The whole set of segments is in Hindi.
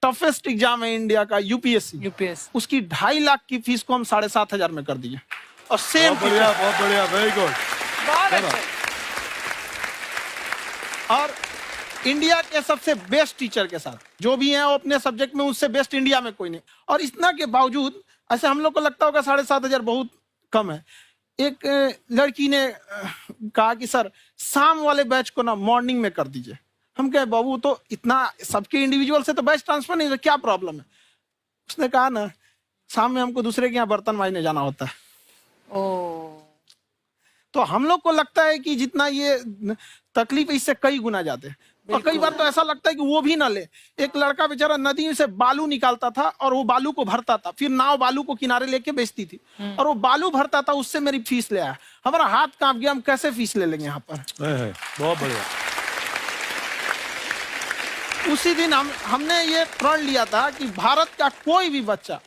टफेस्ट एग्जाम है इंडिया का, यूपीएससी, यूपीएस उसकी 2.5 लाख की फीस को हम 7,500 में कर दिए। और सेम बहुत बढ़िया, वेरी गुड। बहुत अच्छे। और इंडिया के सबसे बेस्ट टीचर के साथ जो भी हैं वो अपने सब्जेक्ट में उससे बेस्ट इंडिया में कोई नहीं। और इतना के बावजूद ऐसे हम लोग को लगता होगा 7,500 बहुत कम है। एक लड़की ने कहा कि सर शाम वाले बैच को ना मॉर्निंग में कर दीजिए। हम कहे बाबू तो इतना सबके इंडिविजुअल से तो बैच ट्रांसफर नहीं, क्या प्रॉब्लम है? उसने कहा ना शाम में हमको दूसरे के यहाँ बर्तन मांजने जाना होता है। तो हम लोग को लगता है कि जितना ये तकलीफ इससे कई गुना ज्यादा है। और कई बार तो ऐसा लगता है कि वो भी ना ले। एक लड़का बेचारा नदी से बालू निकालता था और वो बालू को भरता था, फिर नाव बालू को किनारे लेके बेचती थी और वो बालू भरता था, उससे मेरी फीस ले आया। हमारा हाथ कांप गया, हम कैसे फीस ले लेंगे यहाँ पर। बहुत बढ़िया। उसी दिन हमने ये प्रण लिया था कि भारत का कोई भी बच्चा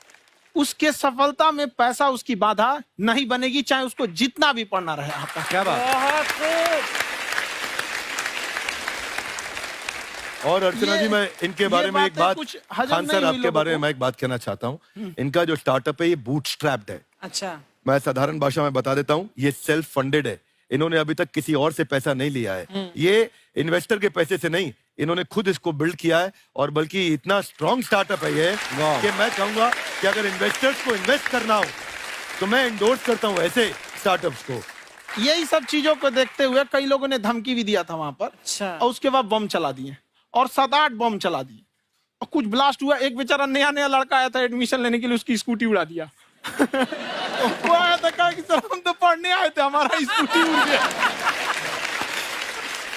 उसके सफलता में पैसा उसकी बाधा नहीं बनेगी, चाहे उसको जितना भी पढ़ना रहे यहाँ पर। क्या बात। और अर्चना जी, मैं इनके बारे में एक बात, खान सर आपके बारे में मैं एक बात कहना चाहता हूँ। इनका जो स्टार्टअप है ये बूटस्ट्रैप्ड है। अच्छा, मैं साधारण भाषा में बता देता हूँ, ये सेल्फ फंडेड है। इन्होंने अभी तक किसी और से पैसा नहीं लिया है। ये इन्वेस्टर के पैसे से नहीं, इन्होंने खुद इसको बिल्ड किया है। और बल्कि इतना स्ट्रॉन्ग स्टार्टअप है ये कि मैं कहूंगा कि अगर इन्वेस्टर्स को इन्वेस्ट करना हो तो मैं इंडोर्स करता हूँ ऐसे स्टार्टअप्स को। यही सब चीजों को देखते हुए कई लोगों ने धमकी भी दिया था वहां पर। अच्छा। और उसके बाद बम चला दिए और 7-8 बम चला दिए और कुछ ब्लास्ट हुआ। एक बेचारा नया लड़का आया था एडमिशन लेने के लिए, उसकी स्कूटी उड़ा दिया। वो आया था, कहा कि सर हम तो पढ़ने आए थे, हमारा स्कूटी उड़ गया।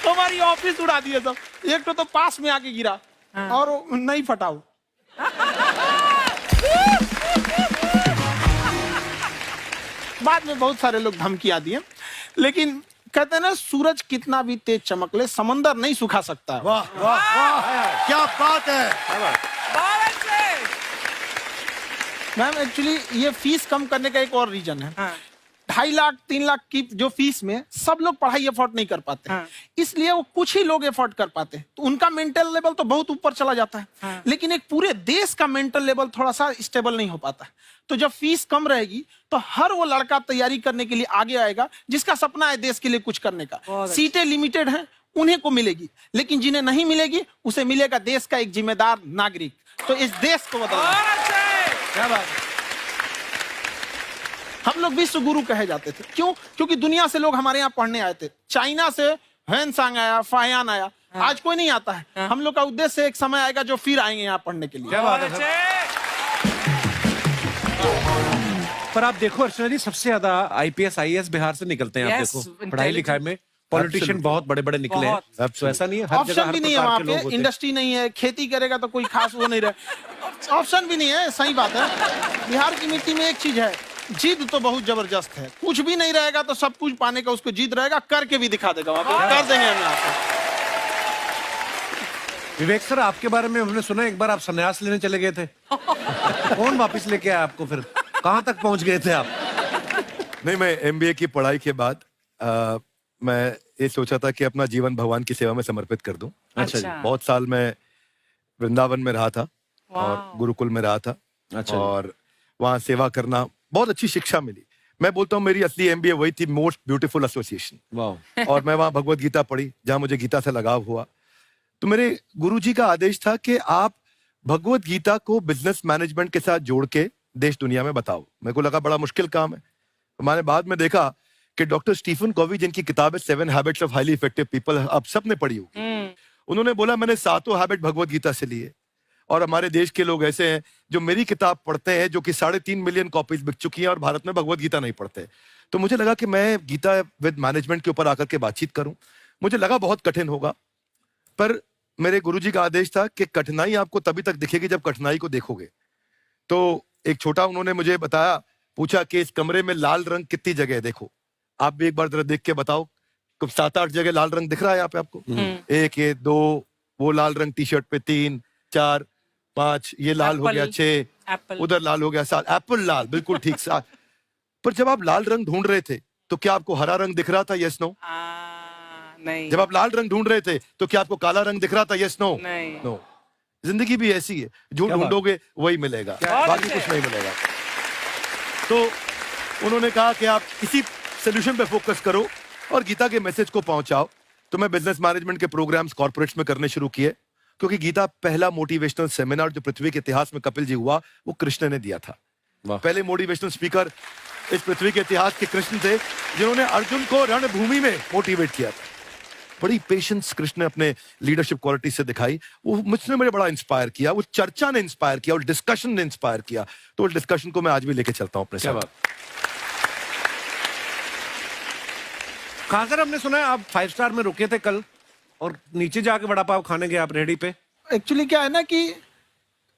हमारी ऑफिस उड़ा दिए सब। एक तो पास में आके गिरा और नहीं फटा वो। बाद में बहुत सारे लोग धमकियां दिए, लेकिन कहते हैं ना सूरज कितना भी तेज चमक ले समंदर नहीं सुखा सकता। वाह वाह वाह, क्या बात है। मैम एक्चुअली ये फीस कम करने का एक और रीजन है। 2.5 लाख 3 लाख की जो फीस में सब लोग पढ़ाई अफोर्ड नहीं कर पाते। इसलिए वो कुछ ही लोग अफोर्ड कर पाते हैं, तो उनका मेंटल लेवल तो बहुत ऊपर चला जाता है। लेकिन एक पूरे देश का मेंटल लेवल थोड़ा सा स्टेबल नहीं हो पाता। तो जब फीस कम रहेगी तो हर वो लड़का तैयारी करने के लिए आगे आएगा जिसका सपना है देश के लिए कुछ करने का। सीटें लिमिटेड हैं, उन्हें को मिलेगी, लेकिन जिन्हें नहीं मिलेगी उसे मिलेगा देश का एक जिम्मेदार नागरिक। तो इस देश को बदलना। क्या बात है। हम लोग विश्व गुरु कहे जाते थे, क्यों? क्योंकि दुनिया से लोग हमारे यहाँ पढ़ने आए थे। चाइना से ह्वेनसांग आया, फायान आया, आज कोई नहीं आता है। हम लोग का उद्देश्य एक समय आएगा जो फिर आएंगे यहाँ पढ़ने के लिए। क्या बात है। पर आप देखो अर्चना जी, सबसे ज्यादा आईपीएस आईएएस बिहार से निकलते हैं। आप देखो पढ़ाई लिखाई में पॉलिटिशियन बहुत बड़े बड़े निकले हैं। तो ऐसा नहीं है, हर जगह ऑप्शन भी नहीं है वहाँ पे, इंडस्ट्री नहीं है, खेती करेगा तो कोई खास वो नहीं रहे। ऑप्शन भी नहीं है, सही बात है। बिहार की मिट्टी में एक चीज है, जिद तो बहुत जबरदस्त है। कुछ भी नहीं रहेगा तो सब कुछ पाने का उसको जिद रहेगा, करके भी दिखा देगा। वहाँ पे कर देंगे हम यहाँ पे। विवेक सर, आपके बारे में हमने सुना एक बार आप संन्यास लेने चले गए थे। कौन वापस लेके आया आपको? फिर कहाँ तक पहुंच गए थे आप? नहीं, मैं एमबीए की पढ़ाई के बाद मैं ये सोचा था कि अपना जीवन भगवान की सेवा में समर्पित कर दूं। अच्छा जी। बहुत साल मैं वृंदावन में रहा था और गुरुकुल में रहा था। अच्छा। और वहाँ सेवा करना, बहुत अच्छी शिक्षा मिली। मैं बोलता हूँ मेरी असली एमबीए वही थी, मोस्ट ब्यूटीफुल एसोसिएशन। वाह। और मैं वहाँ भगवत गीता पढ़ी, जहाँ मुझे गीता से लगाव हुआ। तो मेरे गुरुजी का आदेश था कि आप भगवत गीता को बिजनेस मैनेजमेंट के साथ जोड़ के देश दुनिया में बताओ। मेरे को लगा बड़ा मुश्किल काम है। मैंने बाद में देखा कि डॉक्टर स्टीफन कॉवी, जिनकी किताब है 7 habits of highly effective people, आप सबने पढ़ी होगी। उन्होंने बोला मैंने 7 हैबिट भगवत गीता से लिए। और हमारे देश के लोग ऐसे हैं जो मेरी किताब पढ़ते हैं, जो कि 3.5 मिलियन कॉपीज बिक चुकी हैं, और भारत में भगवत गीता नहीं पढ़ते। तो मुझे लगा कि मैं गीता विद मैनेजमेंट के ऊपर आकर के बातचीत करूं। मुझे लगा बहुत कठिन होगा, पर मेरे गुरुजी का आदेश था कि कठिनाई आपको तभी तक दिखेगी जब कठिनाई को देखोगे। तो एक छोटा उन्होंने मुझे बताया, पूछा कि इस कमरे में लाल रंग कितनी जगह है, देखो आप भी एक बार जरा देख के बताओ। 7-8 जगह लाल रंग दिख रहा है यहाँ पे आपको? 1 ये 2, वो लाल रंग टी शर्ट पे 3 4 5, ये लाल हो गया 6, उधर लाल हो गया 7, एप्पल लाल, बिल्कुल ठीक 7। पर जब आप लाल रंग ढूंढ रहे थे तो क्या आपको हरा रंग दिख रहा था? Yes no? नहीं। जब आप लाल रंग ढूंढ रहे थे तो क्या आपको काला रंग दिख रहा था? Yes no? नहीं। नो। जिंदगी भी ऐसी है, जो ढूंढोगे वही मिलेगा, बाकी कुछ नहीं मिलेगा। तो उन्होंने कहा कि आप इसी सोल्यूशन पे फोकस करो और गीता के मैसेज को पहुंचाओ। तो मैं बिजनेस मैनेजमेंट के प्रोग्राम्स कॉर्पोरेट्स में करने शुरू किए, क्योंकि गीता पहला मोटिवेशनल सेमिनार जो पृथ्वी के इतिहास में कपिल जी हुआ, वो कृष्ण ने दिया था। पहले मोटिवेशनल स्पीकर इस पृथ्वी के इतिहास के कृष्ण थे, जिन्होंने अर्जुन को रणभूमि में मोटिवेट किया था। बड़ी पेशेंस कृष्ण ने अपने लीडरशिप क्वालिटी से दिखाई, वो मुझसे मुझे बड़ा इंस्पायर किया, वो चर्चा ने इंस्पायर किया और डिस्कशन ने इंस्पायर किया। तो उस डिस्कशन को मैं आज भी लेके चलता हूं अपने साथ। कहां सर, हमने सुना है आप 5 स्टार में रुके थे कल और नीचे जाके वड़ा पाव खाने गए आप रेहड़ी पे। एक्चुअली क्या है ना कि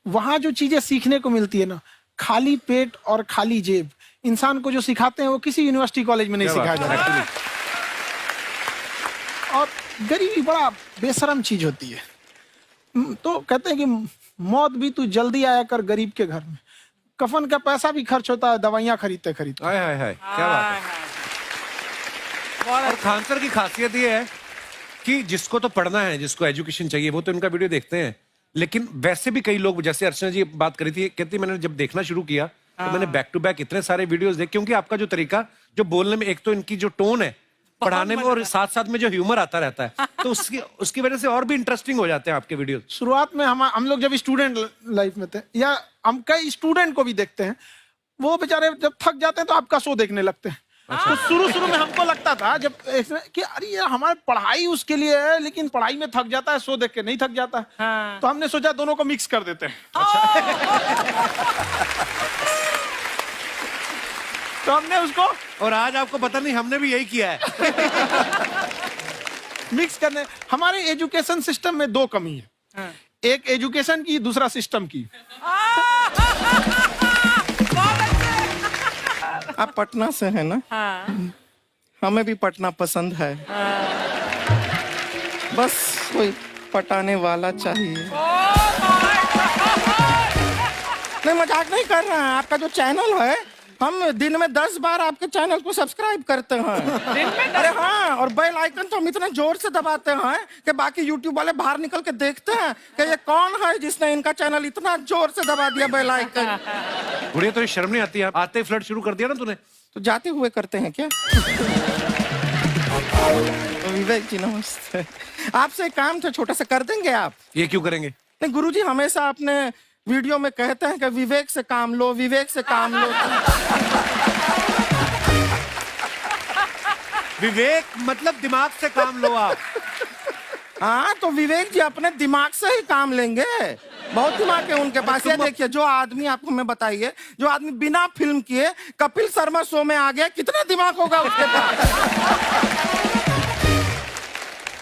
वहां जो चीजें सीखने को मिलती है ना, खाली पेट और खाली जेब इंसान को जो सिखाते हैं वो किसी यूनिवर्सिटी कॉलेज में नहीं सिखाया जाता। और गरीबी बड़ा बेशरम चीज होती है। तो कहते हैं कि मौत भी तू जल्दी आया कर गरीब के घर में, कफन का पैसा भी खर्च होता है दवाइयां खरीदते खरीदते। हाय हाय हाय, क्या बात है। और खान सर की खासियत ये है कि जिसको तो पढ़ना है, जिसको एजुकेशन चाहिए, वो तो इनका वीडियो देखते हैं। लेकिन वैसे भी कई लोग, जैसे अर्चना जी बात करी थी, कहती मैंने जब देखना शुरू किया तो मैंने बैक टू बैक इतने सारे वीडियोस देखे, क्योंकि आपका जो तरीका जो बोलने में, एक तो इनकी जो टोन है पढ़ाने में, और साथ साथ में जो ह्यूमर आता रहता है, तो उसकी वजह से और भी इंटरेस्टिंग हो जाते हैं आपके वीडियो। शुरुआत में हम लोग जब स्टूडेंट लाइफ में थे, या हम कई स्टूडेंट को भी देखते हैं, वो बेचारे जब थक जाते हैं तो आपका शो देखने लगते हैं। तो शुरू में हमको लगता था जब कि अरे यार हमारी पढ़ाई उसके लिए है, लेकिन पढ़ाई में थक जाता है, शो देख के नहीं थक जाता। हाँ। तो हमने सोचा दोनों को मिक्स कर देते हैं। तो हमने उसको, और आज आपको पता नहीं हमने भी यही किया है। मिक्स करने। हमारे एजुकेशन सिस्टम में 2 कमी है। हाँ। एक एजुकेशन की, दूसरा सिस्टम की। आप पटना से हैं ना? हाँ। हमें भी पटना पसंद है। बस कोई पटाने वाला चाहिए। नहीं, मजाक नहीं कर रहे हैं। आपका जो चैनल है, हम दिन में 10 बार आपके चैनल को सब्सक्राइब करते हैं। दिन में अरे हाँ, और बेल आइकन तो हम इतना जोर से दबाते हैं कि बाकी यूट्यूब वाले बाहर निकल के देखते हैं कि ये कौन है जिसने इनका चैनल इतना जोर से दबा दिया बेल आइकन। बुढ़िया, तो शर्म नहीं आती है? आते ही फ्लर्ट शुरू कर दिया ना तूने। तो जाते हुए करते हैं क्या? विवेक जी नमस्ते। आपसे एक काम था छोटा सा, कर देंगे आप? ये क्यों करेंगे? नहीं, गुरुजी हमेशा अपने वीडियो में कहते हैं कि विवेक से काम लो, विवेक से काम लो। विवेक मतलब दिमाग से काम लो आप। हाँ, तो विवेक जी अपने दिमाग से ही काम लेंगे। बहुत दिमाग है उनके पास। ये देखिए, जो आदमी, आपको मैं बताइए, जो आदमी बिना फिल्म किए कपिल शर्मा शो में आ गया, कितना दिमाग होगा उसके पास।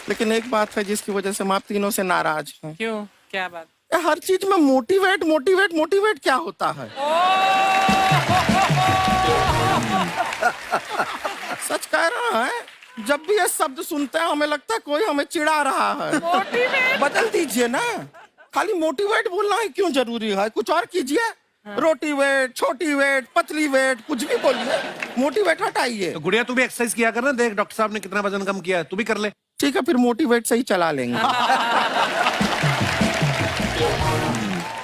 लेकिन एक बात है जिसकी वजह से हम आप तीनों से नाराज हैं। क्यों? क्या बात? हर चीज में मोटिवेट मोटिवेट मोटिवेट क्या होता है? सच कह रहा है, जब भी ये शब्द सुनते हैं हमें लगता है कोई हमें चिढ़ा रहा है। मोटिवेट बदल दीजिए ना, खाली मोटिवेट बोलना ही क्यों जरूरी है? कुछ और कीजिए। रोटी वेट, छोटी वेट, पतली वेट, कुछ भी बोलिए, मोटिवेट हटाइए। तो गुड़िया, तू भी एक्सरसाइज किया कर ना, देख डॉक्टर साहब ने कितना वजन कम किया है, तू भी कर ले। ठीक है, फिर मोटिवेट से ही चला लेंगे।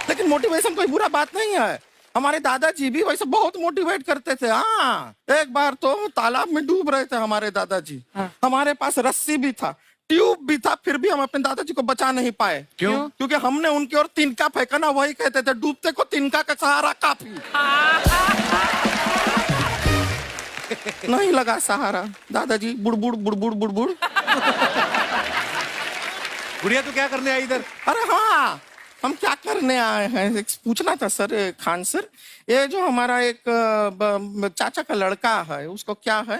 लेकिन मोटिवेशन कोई बुरा बात नहीं है। हमारे दादाजी भी वैसे बहुत मोटिवेट करते थे। हाँ, एक बार तो तालाब में डूब रहे थे हमारे दादाजी। हमारे पास रस्सी भी था, ट्यूब भी था, फिर भी हम अपने दादाजी को बचा नहीं पाए। क्यों? क्योंकि हमने उनकी ओर तिनका फेंका ना, वही कहते थे डूबते को तिनका का सहारा काफी। नहीं लगा सहारा, दादाजी बुड़बुड़ बुड़बुड़ बुड़बुड़। गुड़िया, तू क्या करने आई इधर? अरे हाँ, हम क्या करने आए हैं, एक पूछना था सर, खान सर। ये जो हमारा एक चाचा का लड़का है, उसको क्या है,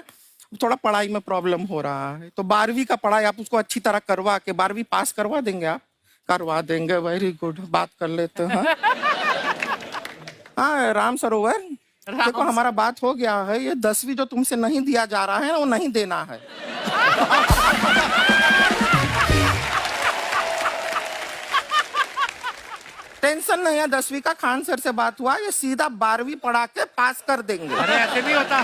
थोड़ा पढ़ाई में प्रॉब्लम हो रहा है। तो 12वीं का पढ़ाई आप उसको अच्छी तरह करवा के 12वीं पास करवा देंगे आप? करवा देंगे, वेरी गुड, बात कर लेते हैं। हाँ, राम सरोवर, देखो हमारा बात हो गया है। ये 10वीं जो तुमसे नहीं दिया जा रहा है वो नहीं देना है। टेंशन नहीं है, 10वीं का खान सर से बात हुआ, ये सीधा 12वीं पढ़ा के पास कर देंगे। अरे ऐसे नहीं होता,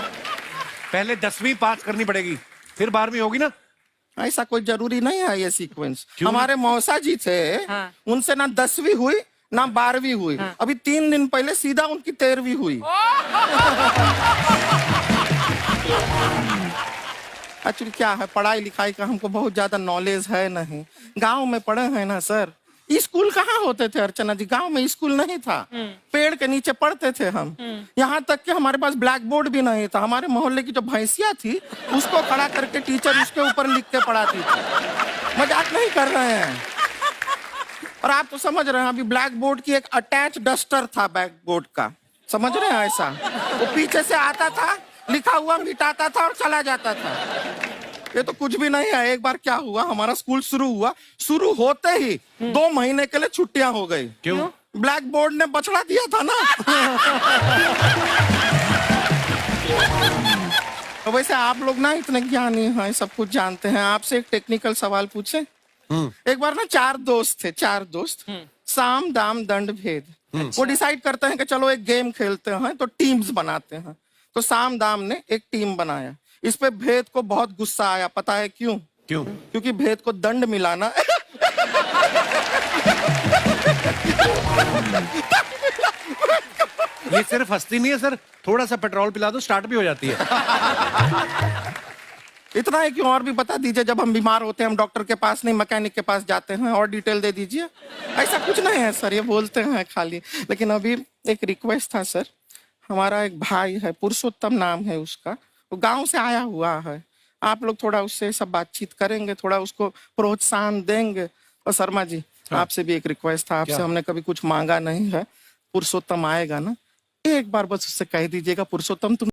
पहले 10वीं पास करनी पड़ेगी, फिर 12वीं होगी ना। ऐसा कोई जरूरी नहीं है ये सीक्वेंस। हमारे मौसा जी थे, उनसे ना 10वीं हुई ना 12वीं हुई, अभी 3 दिन पहले सीधा उनकी 13वीं हुई। एक्चुअली क्या है, पढ़ाई लिखाई का हमको बहुत ज्यादा नॉलेज है नहीं, गांव में पढ़े हैं ना सर। स्कूल कहाँ होते थे अर्चना जी, गांव में स्कूल नहीं था, पेड़ के नीचे पढ़ते थे हम। यहाँ तक कि हमारे पास ब्लैक बोर्ड भी नहीं था, हमारे मोहल्ले की जो भैंसिया थी उसको खड़ा करके टीचर उसके ऊपर लिख के पढ़ाती थी। मजाक नहीं कर रहे हैं। और आप तो समझ रहे हैं, अभी ब्लैक बोर्ड की एक अटैच डस्टर था बैक बोर्ड का, समझ रहे हैं ऐसा, वो पीछे से आता था, लिखा हुआ मिटाता था और चला जाता था। ये तो कुछ भी नहीं है। एक बार क्या हुआ, हमारा स्कूल शुरू हुआ, शुरू होते ही 2 महीने के लिए छुट्टियां हो गई। क्यों? ब्लैक बोर्ड ने बछड़ा दिया था ना। तो वैसे आप लोग ना इतने ज्ञानी हैं, सब कुछ जानते हैं। आपसे एक टेक्निकल सवाल पूछे। एक बार ना 4 दोस्त थे, 4 दोस्त, साम दाम दंड भेद। वो डिसाइड करते हैं कि चलो एक गेम खेलते हैं, तो टीम्स बनाते हैं। तो साम दाम ने एक टीम बनाया। इस पे भेद को बहुत गुस्सा आया, पता है क्यों? क्यों? क्योंकि भेद को दंड मिलाना ये सिर्फ हंसती नहीं है सर, थोड़ा सा पेट्रोल पिला दो स्टार्ट भी हो जाती है। इतना है कि और भी बता दीजिए, जब हम बीमार होते हैं हम डॉक्टर के पास नहीं मैकेनिक के पास जाते हैं, और डिटेल दे दीजिए। ऐसा कुछ नहीं है सर, ये बोलते हैं खाली। लेकिन अभी एक रिक्वेस्ट था सर, हमारा एक भाई है, पुरुषोत्तम नाम है उसका, वो गांव से आया हुआ है। आप लोग थोड़ा उससे सब बातचीत करेंगे, थोड़ा उसको प्रोत्साहन देंगे। और शर्मा जी, आपसे भी एक रिक्वेस्ट था, आपसे हमने कभी कुछ मांगा नहीं है। पुरुषोत्तम आएगा ना, एक बार बस उससे कह दीजिएगा, पुरुषोत्तम तुम